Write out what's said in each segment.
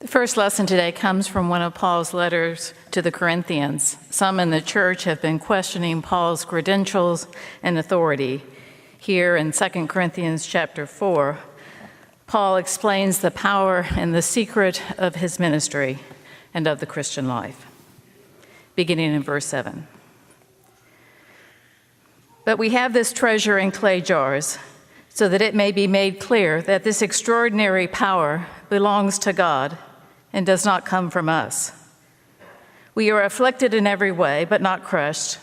The first lesson today comes from one of Paul's letters to the Corinthians. Some in the church have been questioning Paul's credentials and authority. Here in 2 Corinthians chapter 4, Paul explains the power and the secret of his ministry and of the Christian life, beginning in verse 7. But we have this treasure in clay jars, so that it may be made clear that this extraordinary power belongs to God and does not come from us. We are afflicted in every way, but not crushed,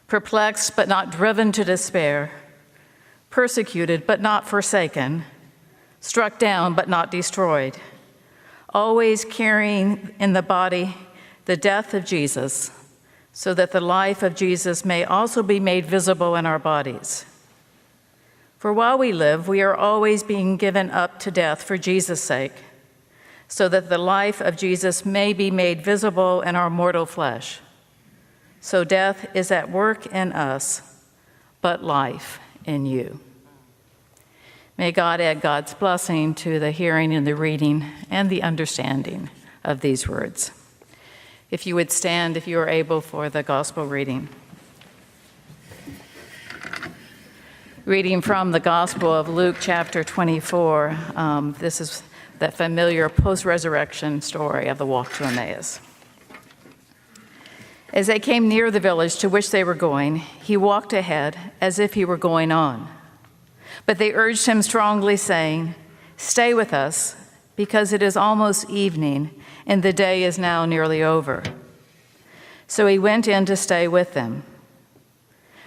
perplexed, but not driven to despair, persecuted, but not forsaken, struck down, but not destroyed, always carrying in the body the death of Jesus, so that the life of Jesus may also be made visible in our bodies. For while we live, we are always being given up to death for Jesus' sake, so that the life of Jesus may be made visible in our mortal flesh. So death is at work in us, but life in you. May God add God's blessing to the hearing and the reading and the understanding of these words. If you would stand, if you are able, for the gospel reading. Reading from the Gospel of Luke chapter 24. This is that familiar post-resurrection story of the walk to Emmaus. As they came near the village to which they were going, he walked ahead as if he were going on. But they urged him strongly, saying, "Stay with us, because it is almost evening, and the day is now nearly over." So he went in to stay with them.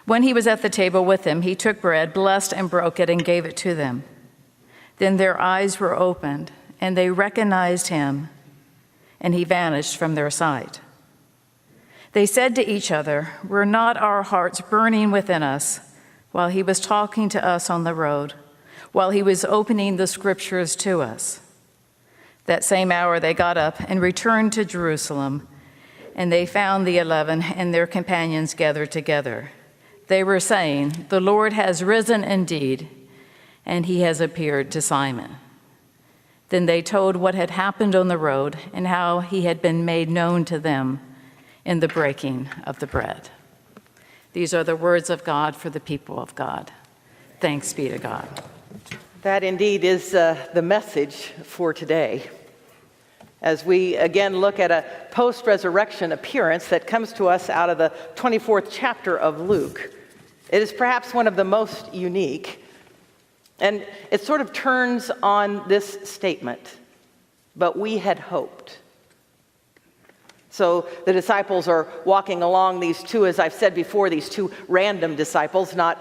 When he was at the table with them, he took bread, blessed and broke it, and gave it to them. Then their eyes were opened, and they recognized him, and he vanished from their sight. They said to each other, "Were not our hearts burning within us while he was talking to us on the road, while he was opening the scriptures to us?" That same hour they got up and returned to Jerusalem, and they found the 11 and their companions gathered together. They were saying, "The Lord has risen indeed, and he has appeared to Simon." Then they told what had happened on the road and how he had been made known to them in the breaking of the bread. These are the words of God for the people of God. Thanks be to God. That indeed is the message for today. As we again look at a post-resurrection appearance that comes to us out of the 24th chapter of Luke, it is perhaps one of the most unique. And it sort of turns on this statement, "But we had hoped." So the disciples are walking along, these two, as I've said before, these two random disciples, not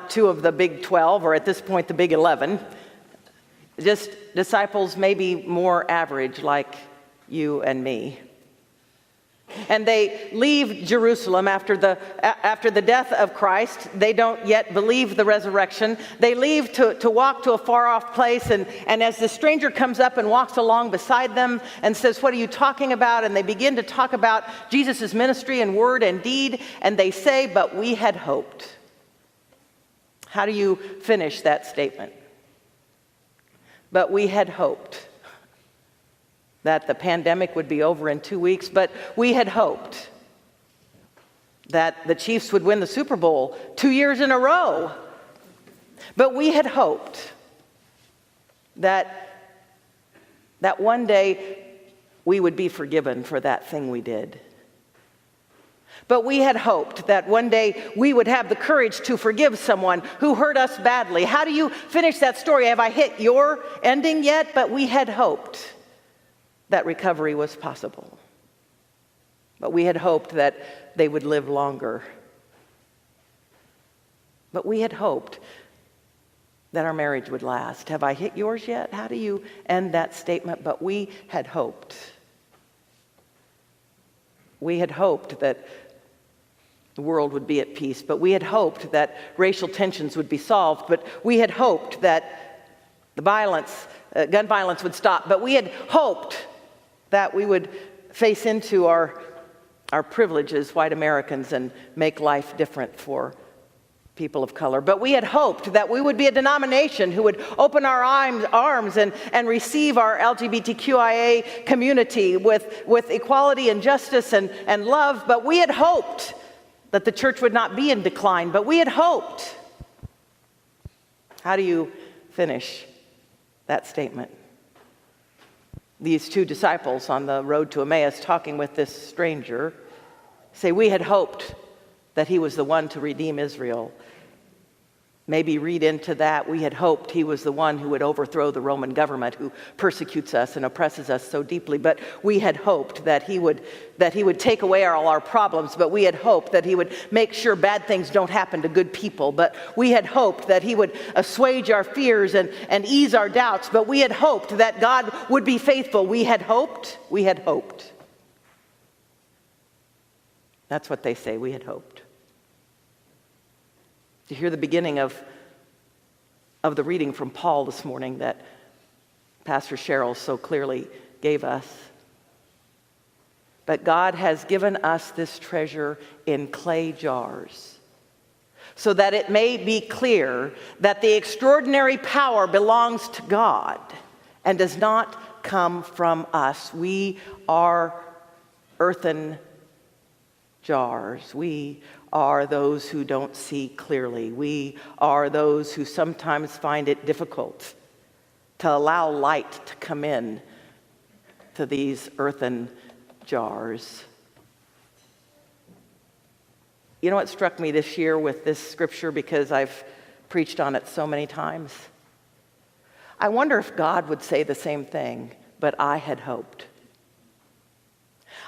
two of the big 12, or at this point the big 11. Just disciples maybe more average, like you and me. And they leave Jerusalem after the death of Christ. They don't yet believe the resurrection. They leave to walk to a far-off place, and as the stranger comes up and walks along beside them and says, "What are you talking about?" And they begin to talk about Jesus' ministry and word and deed, and they say, "But we had hoped." How do you finish that statement? But we had hoped that the pandemic would be over in 2 weeks, but we had hoped that the Chiefs would win the Super Bowl 2 years in a row. But we had hoped that one day we would be forgiven for that thing we did. But we had hoped that one day we would have the courage to forgive someone who hurt us badly. How do you finish that story? Have I hit your ending yet? But we had hoped that recovery was possible. But we had hoped that they would live longer. But we had hoped that our marriage would last. Have I hit yours yet? How do you end that statement? But we had hoped. We had hoped that the world would be at peace. But we had hoped that racial tensions would be solved. But we had hoped that the gun violence would stop. But we had hoped that we would face into our privileges, white Americans, and make life different for people of color. But we had hoped that we would be a denomination who would open our arms and receive our LGBTQIA community with equality and justice and love. But we had hoped that the church would not be in decline. But we had hoped. How do you finish that statement? These two disciples on the road to Emmaus talking with this stranger say, we had hoped that he was the one to redeem Israel. Maybe read into that, we had hoped he was the one who would overthrow the Roman government who persecutes us and oppresses us so deeply. But we had hoped that he would take away all our problems. But we had hoped that he would make sure bad things don't happen to good people. But we had hoped that he would assuage our fears and ease our doubts. But we had hoped that God would be faithful. We had hoped. We had hoped. That's what they say, we had hoped. To hear the beginning of the reading from Paul this morning that Pastor Cheryl so clearly gave us. But God has given us this treasure in clay jars so that it may be clear that the extraordinary power belongs to God and does not come from us. We are earthen jars. We are those who don't see clearly. We are those who sometimes find it difficult to allow light to come in to these earthen jars. You know what struck me this year with this scripture, because I've preached on it so many times? I wonder if God would say the same thing, but I had hoped.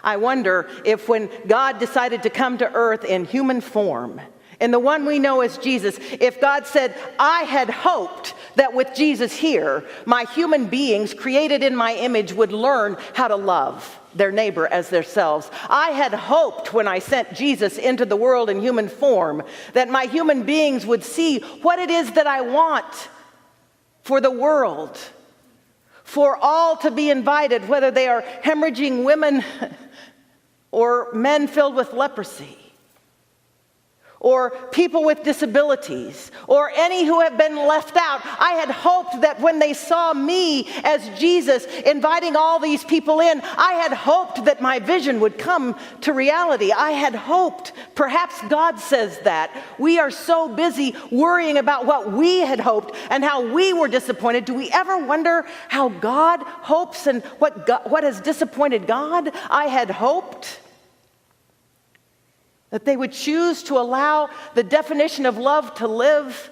I wonder if when God decided to come to earth in human form, in the one we know as Jesus, if God said, I had hoped that with Jesus here, my human beings created in my image would learn how to love their neighbor as themselves. I had hoped when I sent Jesus into the world in human form that my human beings would see what it is that I want for the world, for all to be invited, whether they are hemorrhaging women or men filled with leprosy, or people with disabilities, or any who have been left out. I had hoped that when they saw me as Jesus inviting all these people in, I had hoped that my vision would come to reality. I had hoped, perhaps God says that. We are so busy worrying about what we had hoped and how we were disappointed. Do we ever wonder how God hopes and what has disappointed God? I had hoped that they would choose to allow the definition of love to live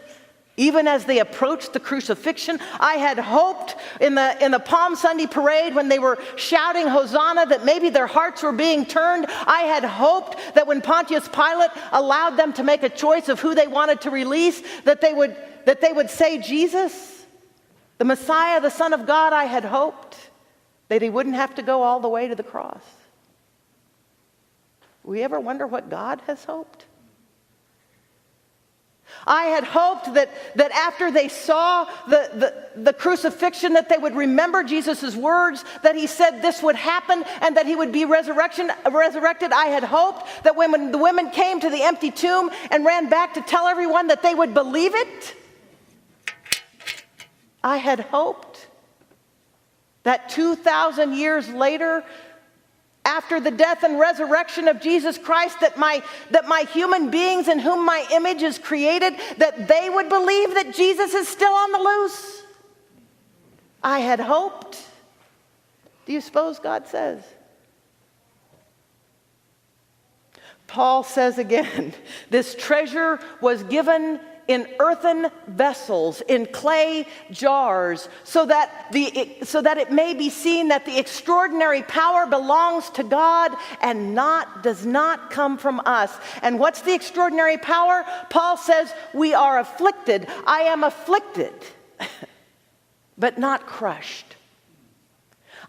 even as they approached the crucifixion. I had hoped in the Palm Sunday parade when they were shouting Hosanna that maybe their hearts were being turned. I had hoped that when Pontius Pilate allowed them to make a choice of who they wanted to release, that they would say Jesus, the Messiah, the Son of God. I had hoped that he wouldn't have to go all the way to the cross. We ever wonder what God has hoped? I had hoped that after they saw the crucifixion, that they would remember Jesus' words, that he said this would happen and that he would be resurrected. I had hoped that when the women came to the empty tomb and ran back to tell everyone that they would believe it. I had hoped that 2,000 years later, after the death and resurrection of Jesus Christ, that my human beings in whom my image is created, that they would believe that Jesus is still on the loose. I had hoped. Do you suppose God says? Paul says again, this treasure was given in earthen vessels, in clay jars, so that it may be seen that the extraordinary power belongs to God and does not come from us. And what's the extraordinary power? Paul says, we are afflicted. I am afflicted, but not crushed.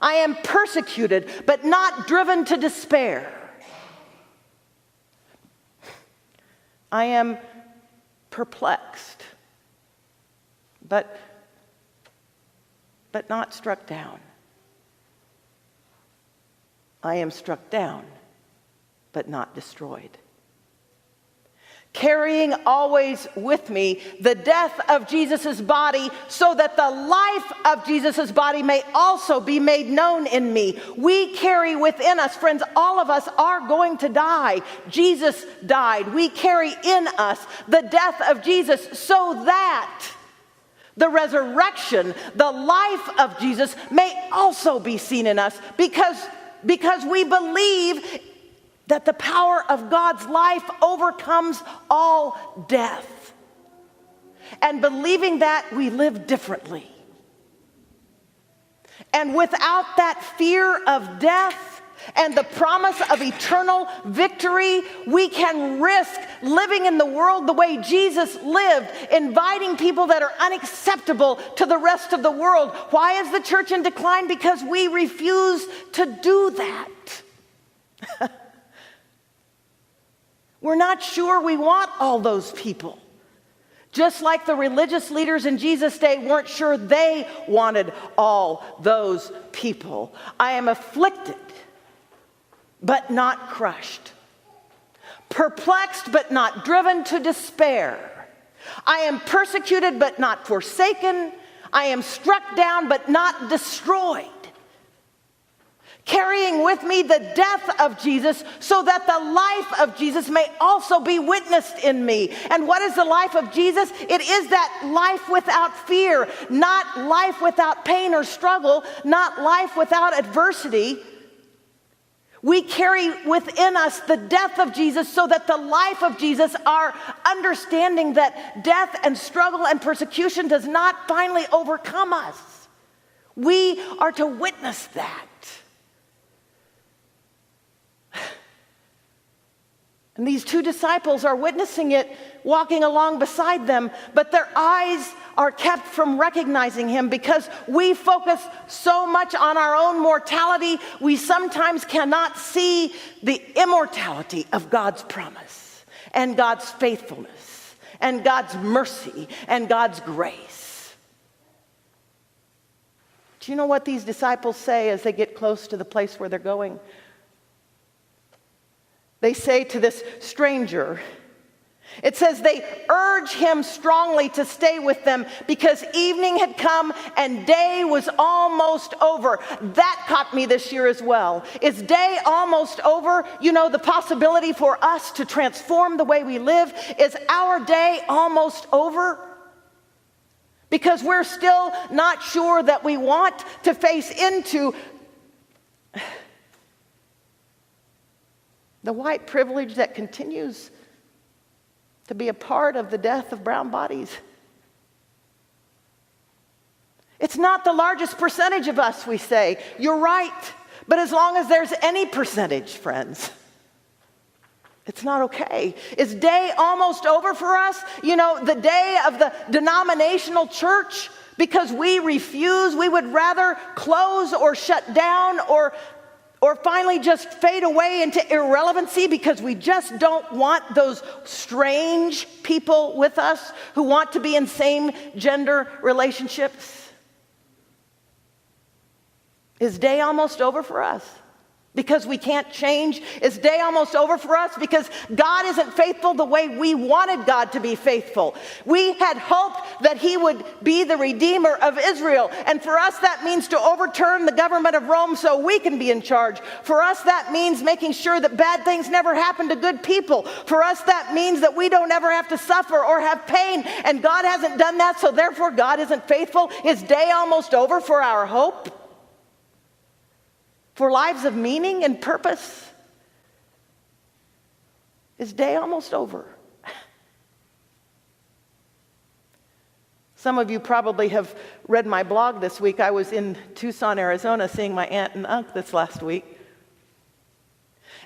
I am persecuted, but not driven to despair. I am perplexed, but not struck down. I am struck down, but not destroyed. carrying always with me the death of Jesus' body, so that the life of Jesus' body may also be made known in me. We carry within us, friends, all of us are going to die. Jesus died. We carry in us the death of Jesus, so that the resurrection, the life of Jesus, may also be seen in us, because we believe that the power of God's life overcomes all death. And believing that, we live differently. And without that fear of death and the promise of eternal victory, we can risk living in the world the way Jesus lived, inviting people that are unacceptable to the rest of the world. Why is the church in decline? Because we refuse to do that. We're not sure we want all those people. Just like the religious leaders in Jesus' day weren't sure they wanted all those people. I am afflicted, but not crushed. Perplexed, but not driven to despair. I am persecuted, but not forsaken. I am struck down, but not destroyed. Carrying with me the death of Jesus, so that the life of Jesus may also be witnessed in me. And what is the life of Jesus? It is that life without fear, not life without pain or struggle, not life without adversity. We carry within us the death of Jesus, so that the life of Jesus, our understanding that death and struggle and persecution does not finally overcome us. We are to witness that. And these two disciples are witnessing it, walking along beside them, but their eyes are kept from recognizing him, because we focus so much on our own mortality, we sometimes cannot see the immortality of God's promise and God's faithfulness and God's mercy and God's grace. Do you know what these disciples say as they get close to the place where they're going? They say to this stranger, it says they urge him strongly to stay with them, because evening had come and day was almost over. That caught me this year as well. Is day almost over? You know, the possibility for us to transform the way we live. Is our day almost over? Because we're still not sure that we want to face into the white privilege that continues to be a part of the death of brown bodies. It's not the largest percentage of us, we say. You're right. But as long as there's any percentage, friends, it's not okay. Is day almost over for us? You know, the day of the denominational church, because we refuse, we would rather close or shut down or finally just fade away into irrelevancy, because we just don't want those strange people with us who want to be in same gender relationships. Is day almost over for us because we can't change? Is day almost over for us because God isn't faithful the way we wanted God to be faithful? We had hoped that he would be the Redeemer of Israel. And for us, that means to overturn the government of Rome so we can be in charge. For us, that means making sure that bad things never happen to good people. For us, that means that we don't ever have to suffer or have pain. And God hasn't done that, so therefore God isn't faithful. Is day almost over for our hope? For lives of meaning and purpose? Is day almost over? Some of you probably have read my blog this week. I was in Tucson, Arizona, seeing my aunt and uncle this last week.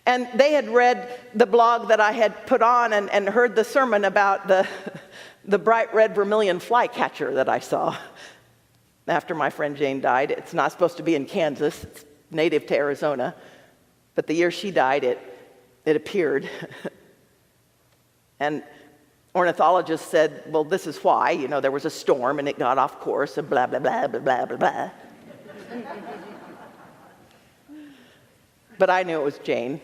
And they had read the blog that I had put on and heard the sermon about the bright red vermilion flycatcher that I saw after my friend Jane died. It's not supposed to be in Kansas. It's native to Arizona. But the year she died, it appeared. And ornithologists said, well, this is why. You know, there was a storm and it got off course and blah, blah, blah, blah, blah, blah, blah. But I knew it was Jane.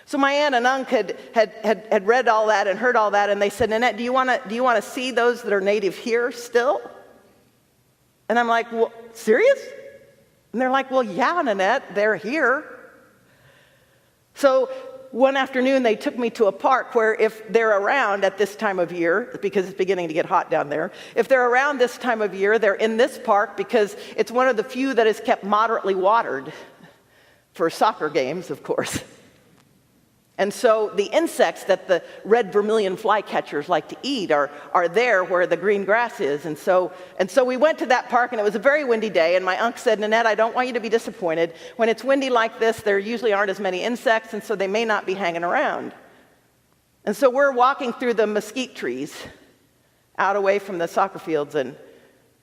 So my aunt and uncle had read all that and heard all that, and they said, Nanette, do you want to see those that are native here still? And I'm like, well, serious? And they're like, well, yeah, Nanette, they're here. So one afternoon, they took me to a park where if they're around at this time of year, because it's beginning to get hot down there, if they're around this time of year, they're in this park because it's one of the few that is kept moderately watered for soccer games, of course. And so the insects that the red vermilion flycatchers like to eat are there where the green grass is. And so we went to that park, and it was a very windy day, and my uncle said, Nanette, I don't want you to be disappointed. When it's windy like this, there usually aren't as many insects, and so they may not be hanging around. And so we're walking through the mesquite trees out away from the soccer fields, and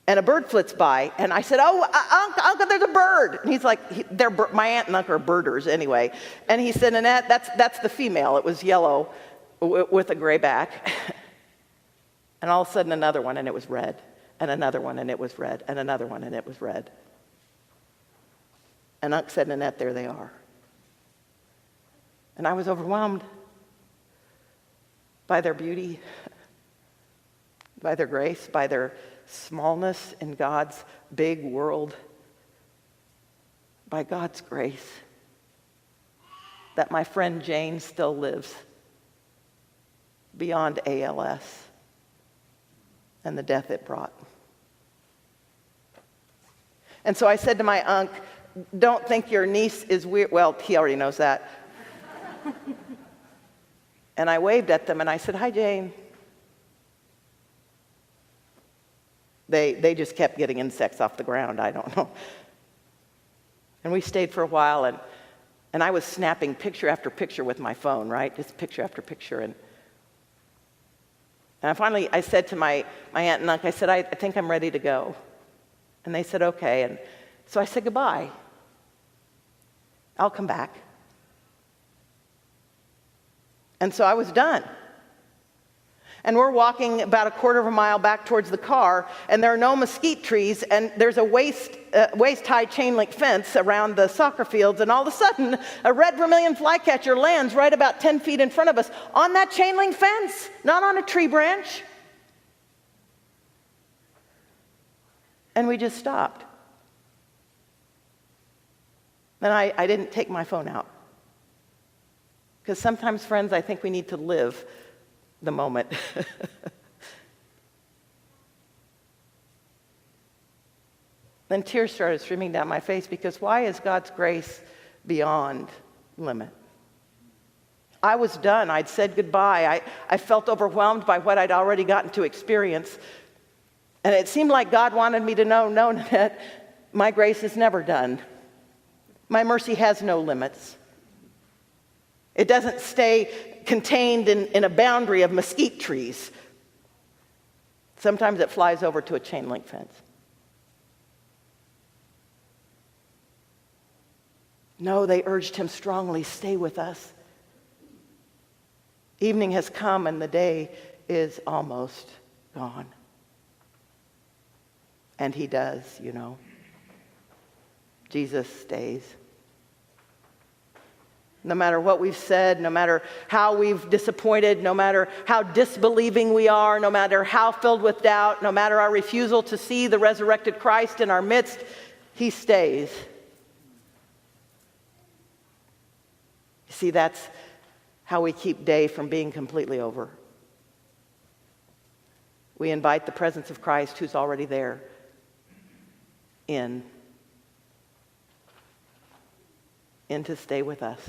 a bird flits by, and I said, oh, Uncle, there's a bird. And he's like, my aunt and uncle are birders anyway. And he said, Nanette, that's the female. It was yellow with a gray back. And all of a sudden another one, and it was red. And another one, and it was red. And another one, and it was red. And uncle said, Nanette, there they are. And I was overwhelmed by their beauty, by their grace, by their smallness in God's big world, by God's grace, that my friend Jane still lives beyond ALS and the death it brought. And so I said to my uncle, don't think your niece is weird. Well, he already knows that. And I waved at them and I said, hi, Jane. They just kept getting insects off the ground, I don't know. And we stayed for a while, and I was snapping picture after picture with my phone, right? Just picture after picture. And I said to my aunt and uncle, I said, I think I'm ready to go. And they said, okay. And so I said goodbye. I'll come back. And so I was done. And we're walking about a quarter of a mile back towards the car, and there are no mesquite trees, and there's a waist-high chain link fence around the soccer fields, and all of a sudden, a red vermilion flycatcher lands right about 10 feet in front of us on that chain link fence, not on a tree branch. And we just stopped. And I didn't take my phone out. Because sometimes, friends, I think we need to live the moment. Then tears started streaming down my face, because why is God's grace beyond limit? I was done. I'd said goodbye. I felt overwhelmed by what I'd already gotten to experience. And it seemed like God wanted me to know, no, Nanette, my grace is never done. My mercy has no limits. It doesn't stay contained in a boundary of mesquite trees. Sometimes it flies over to a chain link fence. No, they urged him strongly, stay with us. Evening has come and the day is almost gone. And he does, you know. Jesus stays. No matter what we've said, no matter how we've disappointed, no matter how disbelieving we are, no matter how filled with doubt, no matter our refusal to see the resurrected Christ in our midst, he stays. You see, that's how we keep day from being completely over. We invite the presence of Christ, who's already there, in to stay with us.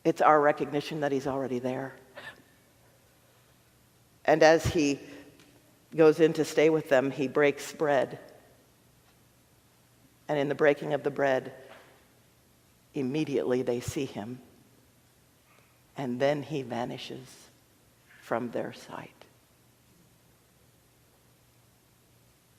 It's our recognition that he's already there. And as he goes in to stay with them, he breaks bread. And in the breaking of the bread, immediately they see him. And then he vanishes from their sight.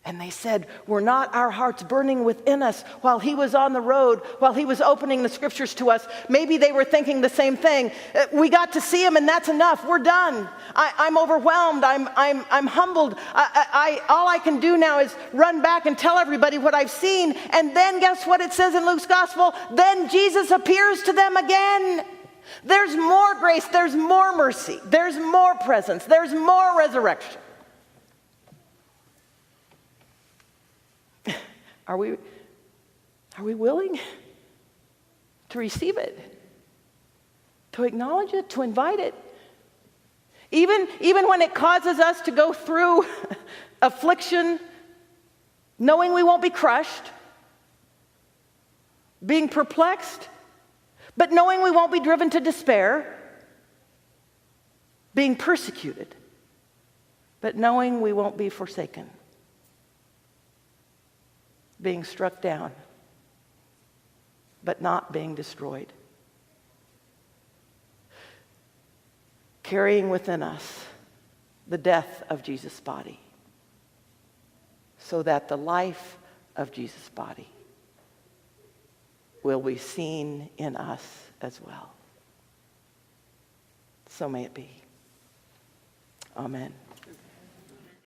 And they said, were not our hearts burning within us while he was on the road, while he was opening the scriptures to us? Maybe they were thinking the same thing. We got to see him and that's enough. We're done. I'm overwhelmed. I'm humbled. All I can do now is run back and tell everybody what I've seen. And then guess what it says in Luke's gospel? Then Jesus appears to them again. There's more grace. There's more mercy. There's more presence. There's more resurrection. Are we willing to receive it, to acknowledge it, to invite it? Even when it causes us to go through affliction, knowing we won't be crushed, being perplexed, but knowing we won't be driven to despair, being persecuted, but knowing we won't be forsaken, being struck down, but not being destroyed. Carrying within us the death of Jesus' body, so that the life of Jesus' body will be seen in us as well. So may it be. Amen.